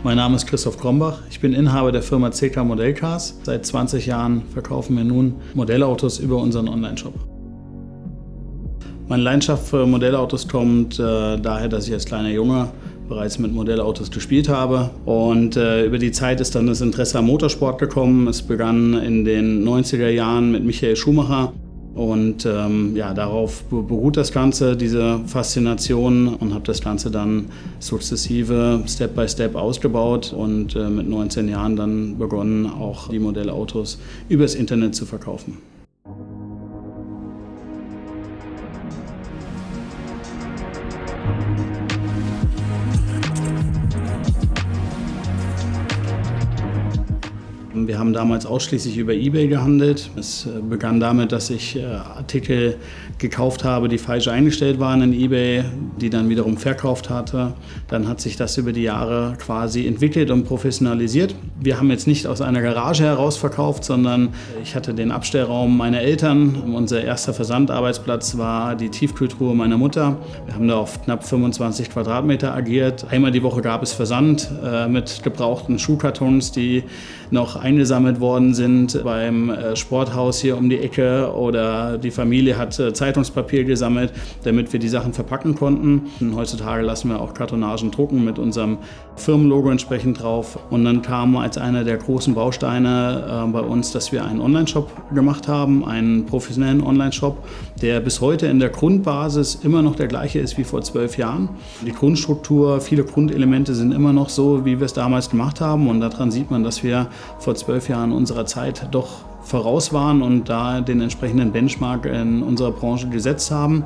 Mein Name ist Christoph Krombach. Ich bin Inhaber der Firma CK Modellcars. Seit 20 Jahren verkaufen wir nun Modellautos über unseren Online-Shop. Meine Leidenschaft für Modellautos kommt daher, dass ich als kleiner Junge bereits mit Modellautos gespielt habe. Und über die Zeit ist dann das Interesse am Motorsport gekommen. Es begann in den 90er Jahren mit Michael Schumacher. Und darauf beruht das Ganze, diese Faszination, und habe das Ganze dann sukzessive, Step by Step ausgebaut und mit 19 Jahren dann begonnen, auch die Modellautos übers Internet zu verkaufen. Wir haben damals ausschließlich über eBay gehandelt. Es begann damit, dass ich Artikel gekauft habe, die falsch eingestellt waren in eBay, die dann wiederum verkauft hatte. Dann hat sich das über die Jahre quasi entwickelt und professionalisiert. Wir haben jetzt nicht aus einer Garage heraus verkauft, sondern ich hatte den Abstellraum meiner Eltern. Unser erster Versandarbeitsplatz war die Tiefkühltruhe meiner Mutter. Wir haben da auf knapp 25 Quadratmeter agiert. Einmal die Woche gab es Versand mit gebrauchten Schuhkartons, die noch eingesammelt worden sind beim Sporthaus hier um die Ecke, oder die Familie hat Zeitungspapier gesammelt, damit wir die Sachen verpacken konnten. Und heutzutage lassen wir auch Kartonagen drucken mit unserem Firmenlogo entsprechend drauf. Und dann kam als einer der großen Bausteine bei uns, dass wir einen Online-Shop gemacht haben, einen professionellen Online-Shop, der bis heute in der Grundbasis immer noch der gleiche ist wie vor 12 Jahren. Die Grundstruktur, viele Grundelemente sind immer noch so, wie wir es damals gemacht haben. Und daran sieht man, dass wir vor 12 Jahren unserer Zeit doch voraus waren und da den entsprechenden Benchmark in unserer Branche gesetzt haben.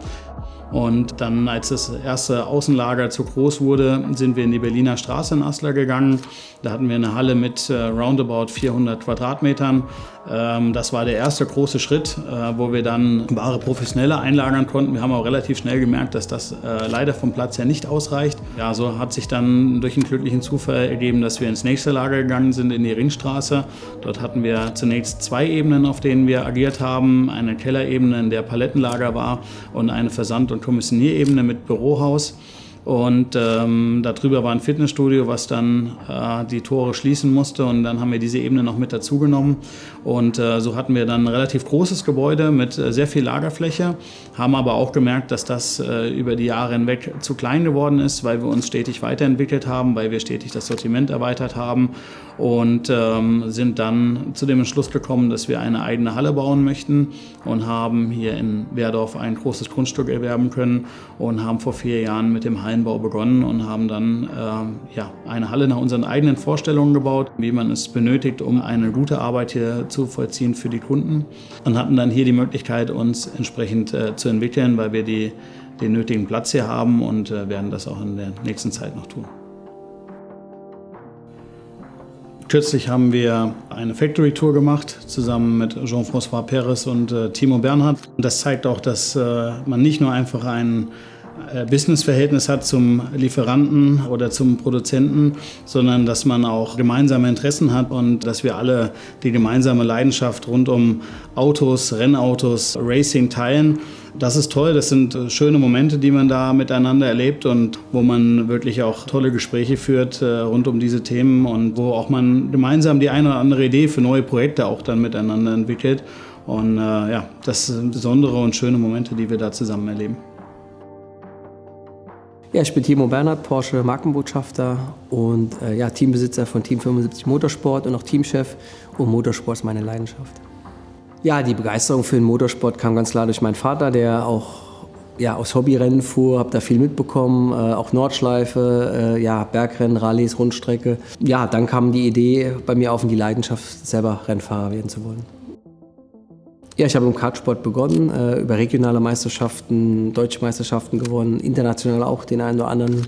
Und dann, als das erste Außenlager zu groß wurde, sind wir in die Berliner Straße in Aslar gegangen. Da hatten wir eine Halle mit roundabout 400 Quadratmetern. Das war der erste große Schritt, wo wir dann Ware professioneller einlagern konnten. Wir haben auch relativ schnell gemerkt, dass das leider vom Platz her nicht ausreicht. Ja, so hat sich dann durch einen glücklichen Zufall ergeben, dass wir ins nächste Lager gegangen sind, in die Ringstraße. Dort hatten wir zunächst 2 Ebenen, auf denen wir agiert haben. Eine Kellerebene, in der Palettenlager war, und eine Versand- und Kommissionierebene mit Bürohaus. Und darüber war ein Fitnessstudio, was dann die Tore schließen musste, und dann haben wir diese Ebene noch mit dazu genommen. Und so hatten wir dann ein relativ großes Gebäude mit sehr viel Lagerfläche, haben aber auch gemerkt, dass das über die Jahre hinweg zu klein geworden ist, weil wir uns stetig weiterentwickelt haben, weil wir stetig das Sortiment erweitert haben, und sind dann zu dem Entschluss gekommen, dass wir eine eigene Halle bauen möchten, und haben hier in Wehrdorf ein großes Grundstück erwerben können und haben vor 4 Jahren mit dem Hallenbau begonnen und haben dann eine Halle nach unseren eigenen Vorstellungen gebaut, wie man es benötigt, um eine gute Arbeit hier zu vollziehen für die Kunden, und hatten dann hier die Möglichkeit, uns entsprechend zu entwickeln, weil wir den nötigen Platz hier haben, und werden das auch in der nächsten Zeit noch tun. Kürzlich haben wir eine Factory-Tour gemacht, zusammen mit Jean-François Perez und Timo Bernhard. Das zeigt auch, dass man nicht nur einfach ein Businessverhältnis hat zum Lieferanten oder zum Produzenten, sondern dass man auch gemeinsame Interessen hat und dass wir alle die gemeinsame Leidenschaft rund um Autos, Rennautos, Racing teilen. Das ist toll, das sind schöne Momente, die man da miteinander erlebt und wo man wirklich auch tolle Gespräche führt rund um diese Themen und wo auch man gemeinsam die eine oder andere Idee für neue Projekte auch dann miteinander entwickelt. Und das sind besondere und schöne Momente, die wir da zusammen erleben. Ja, ich bin Timo Bernhard, Porsche Markenbotschafter und Teambesitzer von Team 75 Motorsport und auch Teamchef, und Motorsport ist meine Leidenschaft. Ja, die Begeisterung für den Motorsport kam ganz klar durch meinen Vater, der auch aus Hobbyrennen fuhr, habe da viel mitbekommen, auch Nordschleife, Bergrennen, Rallyes, Rundstrecke. Ja, dann kam die Idee bei mir auf und die Leidenschaft, selber Rennfahrer werden zu wollen. Ja, ich habe im Kartsport begonnen, über regionale Meisterschaften, deutsche Meisterschaften gewonnen, international auch den einen oder anderen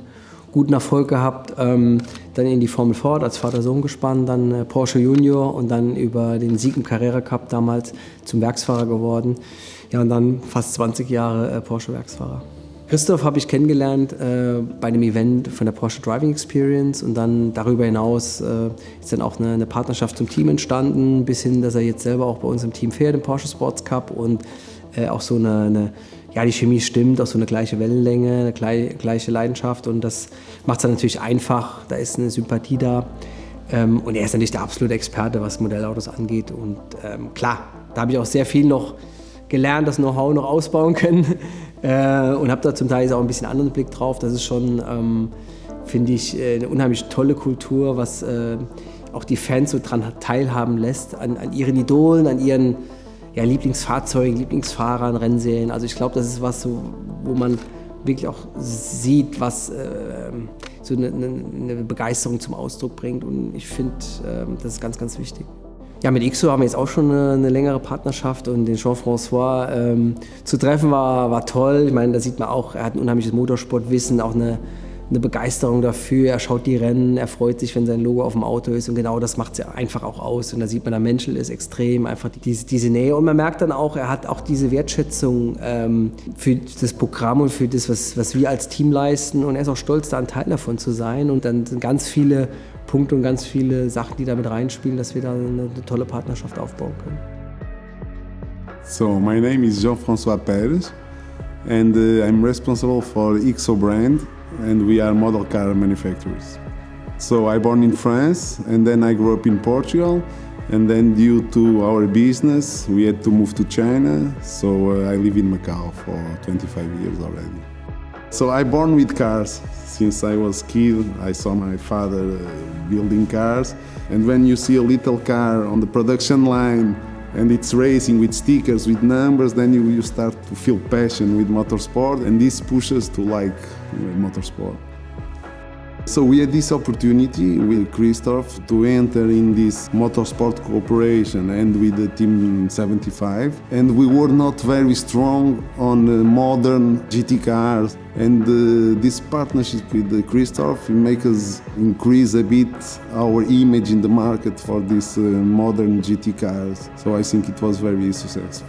guten Erfolg gehabt. Dann in die Formel Ford als Vater-Sohn-Gespann, dann Porsche Junior und dann über den Sieg im Carrera Cup damals zum Werksfahrer geworden. Ja, und dann fast 20 Jahre Porsche-Werksfahrer. Christoph habe ich kennengelernt bei einem Event von der Porsche Driving Experience, und dann darüber hinaus ist dann auch eine Partnerschaft zum Team entstanden, bis hin, dass er jetzt selber auch bei uns im Team fährt, im Porsche Sports Cup, und auch so ja, die Chemie stimmt, auch so eine gleiche Wellenlänge, eine gleiche Leidenschaft und das macht es dann natürlich einfach, da ist eine Sympathie da und er ist natürlich der absolute Experte, was Modellautos angeht und klar, da habe ich auch sehr viel noch gelernt, das Know-how noch ausbauen können und habe da zum Teil auch ein bisschen anderen Blick drauf, das ist schon, finde ich, eine unheimlich tolle Kultur, was auch die Fans so dran teilhaben lässt, an ihren Idolen, an ihren ja, Lieblingsfahrzeugen, Lieblingsfahrern, Rennserien. Also ich glaube, das ist was, so, wo man wirklich auch sieht, was so eine Begeisterung zum Ausdruck bringt. Und ich finde, das ist ganz, ganz wichtig. Ja, mit IXO haben wir jetzt auch schon eine längere Partnerschaft und den Jean-François zu treffen war toll. Ich meine, da sieht man auch, er hat ein unheimliches Motorsportwissen, auch eine Begeisterung dafür, er schaut die Rennen, er freut sich, wenn sein Logo auf dem Auto ist und genau das macht es ja einfach auch aus und da sieht man, der Menschel ist extrem, einfach diese Nähe und man merkt dann auch, er hat auch diese Wertschätzung für das Programm und für das, was wir als Team leisten und er ist auch stolz, da ein Teil davon zu sein und dann sind ganz viele Punkte und ganz viele Sachen, die damit reinspielen, dass wir da eine tolle Partnerschaft aufbauen können. So, my name is Jean-François Perez and I'm responsible for IXO brand. And we are model car manufacturers. So I born in France and then I grew up in Portugal and then due to our business we had to move to China, so I live in Macau for 25 years already. So I born with cars. Since I was kid I saw my father building cars and when you see a little car on the production line and it's racing with stickers, with numbers, then you start to feel passion with motorsport and this pushes to like motorsport. So we had this opportunity with Christoph to enter in this motorsport cooperation and with the Team 75 and we were not very strong on modern GT cars and this partnership with Christoph make us increase a bit our image in the market for these modern GT cars. So I think it was very successful.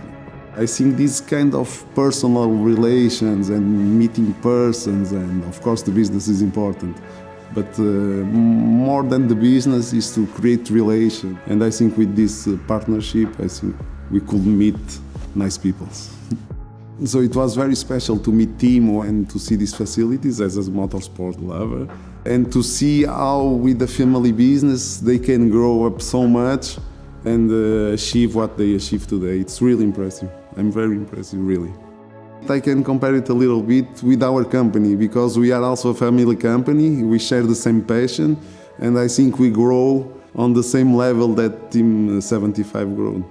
I think this kind of personal relations and meeting persons and of course the business is important. But more than the business is to create relation. And I think with this partnership, I think we could meet nice people. So it was very special to meet Timo and to see these facilities as a motorsport lover. And to see how with the family business they can grow up so much and achieve what they achieve today. It's really impressive. I'm very impressed, really. I can compare it a little bit with our company because we are also a family company. We share the same passion and I think we grow on the same level that Team 75 grew.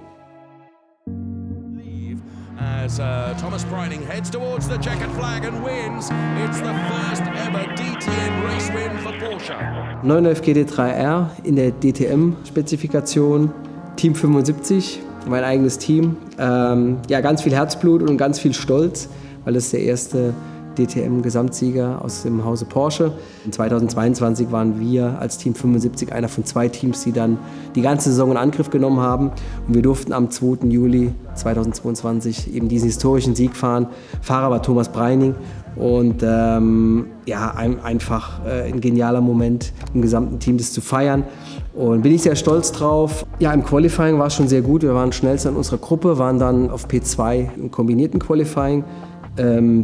As Thomas Preining heads towards the checkered flag and wins, it's the first ever DTM race win for Porsche. 911 GT3R in der DTM-Spezifikation, Team 75. Mein eigenes Team. Ja, ganz viel Herzblut und ganz viel Stolz, weil das ist der erste DTM-Gesamtsieger aus dem Hause Porsche. In 2022 waren wir als Team 75 einer von 2 Teams, die dann die ganze Saison in Angriff genommen haben. Und wir durften am 2. Juli 2022 eben diesen historischen Sieg fahren. Fahrer war Thomas Preining. Und ja, einfach ein genialer Moment im gesamten Team, das zu feiern. Und bin ich sehr stolz drauf. Ja, im Qualifying war es schon sehr gut. Wir waren schnellster in unserer Gruppe, waren dann auf P2 im kombinierten Qualifying,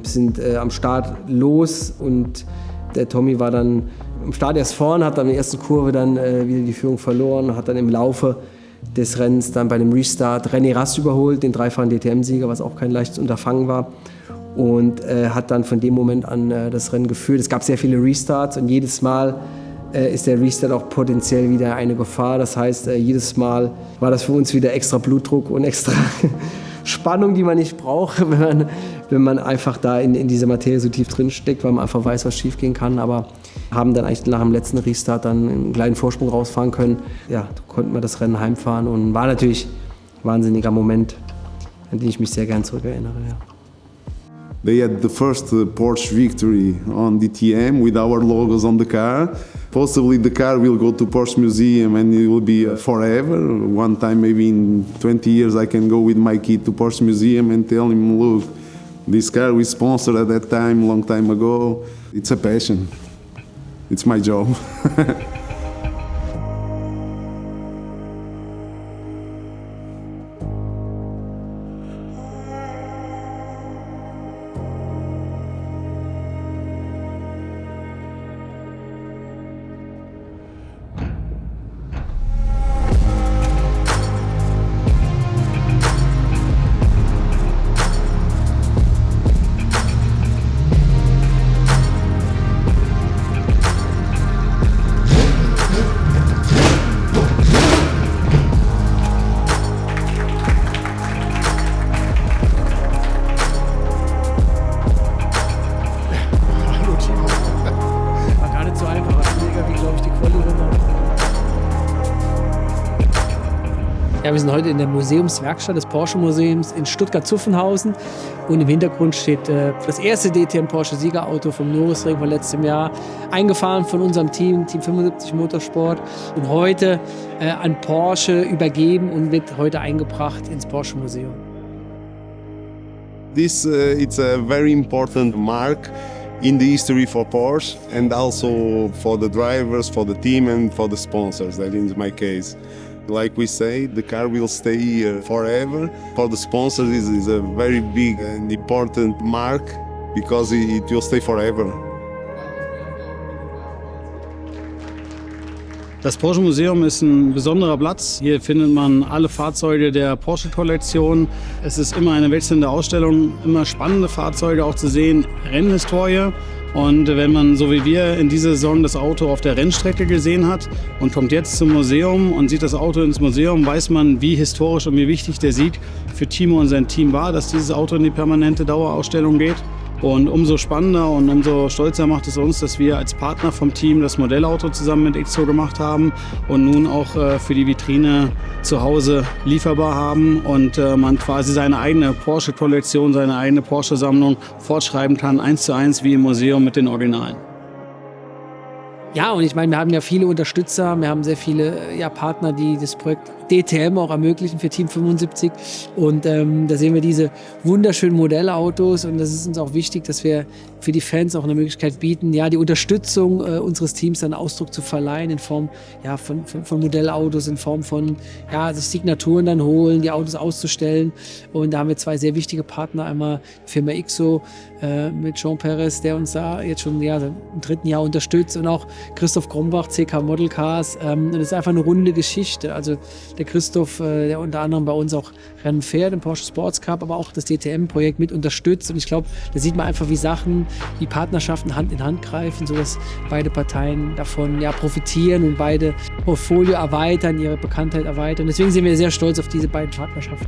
sind am Start los und der Tommy war dann am Start erst vorne, hat dann in der ersten Kurve dann wieder die Führung verloren, hat dann im Laufe des Rennens dann bei dem Restart René Rast überholt, den dreifachen DTM-Sieger, was auch kein leichtes Unterfangen war. Und hat dann von dem Moment an das Rennen geführt. Es gab sehr viele Restarts und jedes Mal ist der Restart auch potenziell wieder eine Gefahr. Das heißt, jedes Mal war das für uns wieder extra Blutdruck und extra Spannung, die man nicht braucht, wenn man einfach da in dieser Materie so tief drin steckt, weil man einfach weiß, was schief gehen kann. Aber haben dann eigentlich nach dem letzten Restart dann einen kleinen Vorsprung rausfahren können. Ja, konnten wir das Rennen heimfahren und war natürlich ein wahnsinniger Moment, an den ich mich sehr gern zurückerinnere. Ja. They had the first Porsche victory on DTM with our logos on the car. Possibly the car will go to Porsche Museum and it will be forever. One time, maybe in 20 years, I can go with my kid to Porsche Museum and tell him, look, this car we sponsored at that time, long time ago. It's a passion. It's my job. Ja, wir sind heute in der Museumswerkstatt des Porsche-Museums in Stuttgart-Zuffenhausen und im Hintergrund steht das erste DTM Porsche-Siegerauto vom Nürburgring von letztem Jahr, eingefahren von unserem Team 75 Motorsport und heute an Porsche übergeben und wird heute eingebracht ins Porsche-Museum. This it's a very important mark in the history for Porsche and also for the drivers, for the team and for the sponsors, that is my case. Like we say, the car will stay here forever. For the sponsors, it is a very big and important mark because it will stay forever. Das Porsche Museum ist ein besonderer Platz. Hier findet man alle Fahrzeuge der Porsche-Kollektion. Es ist immer eine wechselnde Ausstellung, immer spannende Fahrzeuge auch zu sehen, Rennhistorie. Und wenn man, so wie wir, in dieser Saison das Auto auf der Rennstrecke gesehen hat und kommt jetzt zum Museum und sieht das Auto ins Museum, weiß man, wie historisch und wie wichtig der Sieg für Timo und sein Team war, dass dieses Auto in die permanente Dauerausstellung geht. Und umso spannender und umso stolzer macht es uns, dass wir als Partner vom Team das Modellauto zusammen mit XO gemacht haben und nun auch für die Vitrine zu Hause lieferbar haben und man quasi seine eigene Porsche-Kollektion, seine eigene Porsche-Sammlung fortschreiben kann, 1:1 wie im Museum mit den Originalen. Ja, und ich meine, wir haben ja viele Unterstützer, wir haben sehr viele Partner, die das Projekt DTM auch ermöglichen für Team 75. Und da sehen wir diese wunderschönen Modellautos und das ist uns auch wichtig, dass wir für die Fans auch eine Möglichkeit bieten, die Unterstützung unseres Teams dann Ausdruck zu verleihen in Form von Modellautos, in Form von Signaturen dann holen, die Autos auszustellen. Und da haben wir zwei sehr wichtige Partner, einmal die Firma XO mit Jean Perez, der uns da jetzt schon im 3. Jahr unterstützt und auch Christoph Krombach, CK Model Cars. Und das ist einfach eine runde Geschichte. Also der Christoph, der unter anderem bei uns auch Rennen fährt im Porsche Sports Cup, aber auch das DTM-Projekt mit unterstützt. Und ich glaube, da sieht man einfach, wie Partnerschaften Hand in Hand greifen, sodass beide Parteien davon profitieren und beide Portfolio erweitern, ihre Bekanntheit erweitern. Deswegen sind wir sehr stolz auf diese beiden Partnerschaften.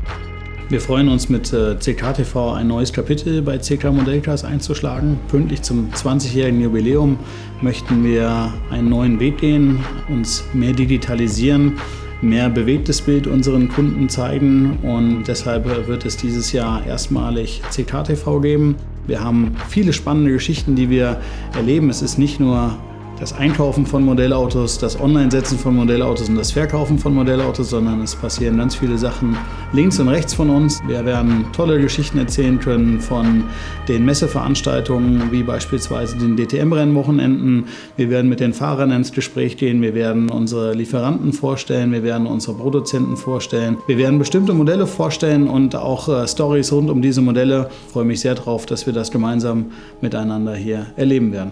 Wir freuen uns mit CK-TV ein neues Kapitel bei CK Modellcars einzuschlagen. Pünktlich zum 20-jährigen Jubiläum möchten wir einen neuen Weg gehen, uns mehr digitalisieren, mehr bewegtes Bild unseren Kunden zeigen und deshalb wird es dieses Jahr erstmalig CK-TV geben. Wir haben viele spannende Geschichten, die wir erleben. Es ist nicht nur das Einkaufen von Modellautos, das Online-Setzen von Modellautos und das Verkaufen von Modellautos, sondern es passieren ganz viele Sachen links und rechts von uns. Wir werden tolle Geschichten erzählen können von den Messeveranstaltungen, wie beispielsweise den DTM-Rennwochenenden. Wir werden mit den Fahrern ins Gespräch gehen, wir werden unsere Lieferanten vorstellen, wir werden unsere Produzenten vorstellen. Wir werden bestimmte Modelle vorstellen und auch Storys rund um diese Modelle. Ich freue mich sehr darauf, dass wir das gemeinsam miteinander hier erleben werden.